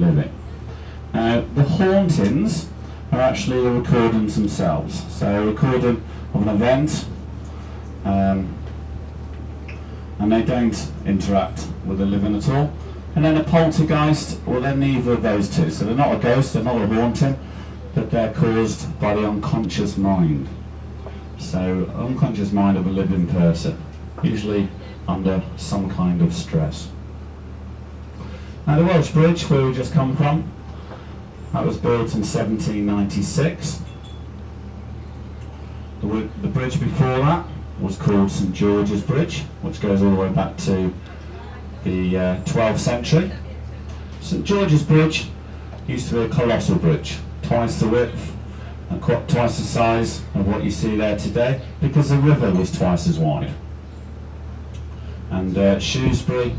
living. The hauntings are actually a recordings themselves. So a recording of an event, and they don't interact with the living at all. And then a poltergeist, well, they're neither of those two. So they're not a ghost, they're not a haunting, but they're caused by the unconscious mind. So unconscious mind of a living person, usually under some kind of stress. Now the Welsh Bridge, where we just come from, that was built in 1796. The bridge before that was called St George's Bridge, which goes all the way back to the 12th century. St George's Bridge used to be a colossal bridge, twice the width and twice the size of what you see there today, because the river was twice as wide. And Shrewsbury,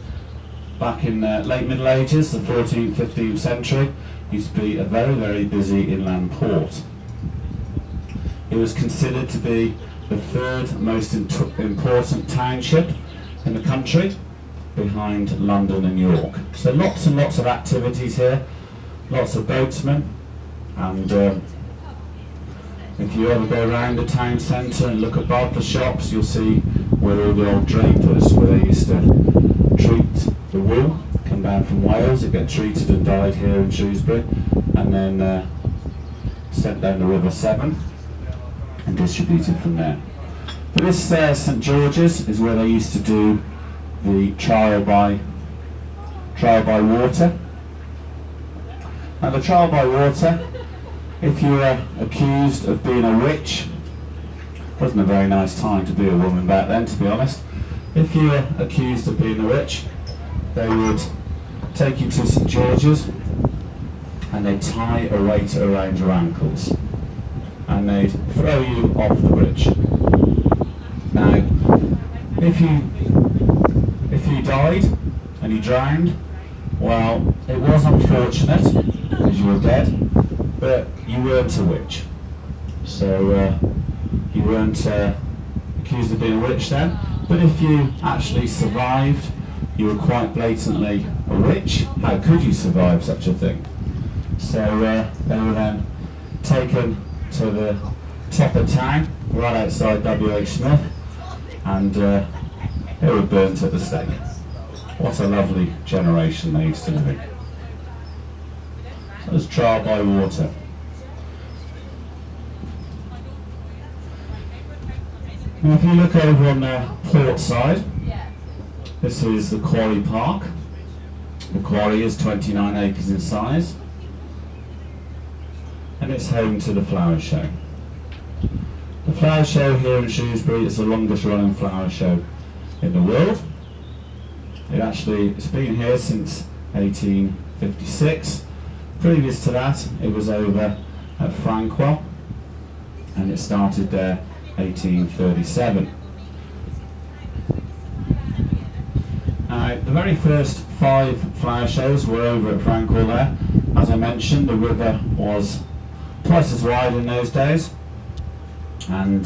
back in late Middle Ages, the 14th, 15th century, used to be a very, very busy inland port. It was considered to be the third most important township in the country, behind London and York. So lots and lots of activities here, lots of boatsmen, and if you ever go around the town centre and look above the shops, you'll see where all the old drapers, where they used to treat the wool, come down from Wales, it get treated and dyed here in Shrewsbury, and then sent down the River Severn and distributed from there. But this St George's is where they used to do the trial by water. Now the trial by water, if you were accused of being a witch, wasn't a very nice time to be a woman back then, to be honest. If you were accused of being a witch, they would take you to St George's and they'd tie a weight around your ankles and they'd throw you off the bridge. Now, if you died and you drowned, well, it was unfortunate because you were dead, but you weren't a witch. So you weren't accused of being a witch then. But if you actually survived, you were quite blatantly a witch. How could you survive such a thing? So they were then taken to the top of town, right outside W.H. Smith, and they were burnt at the stake. What a lovely generation they used to live in. So there's trial by water. Now if you look over on the port side, this is the Quarry Park. The quarry is 29 acres in size, and it's home to the flower show. The flower show here in Shrewsbury is the longest running flower show in the world. It's been here since 1856. Previous to that, it was over at Frankwell, and it started there 1837. The very first 5 flower shows were over at Frankwell there. As I mentioned, the river was twice as wide in those days, and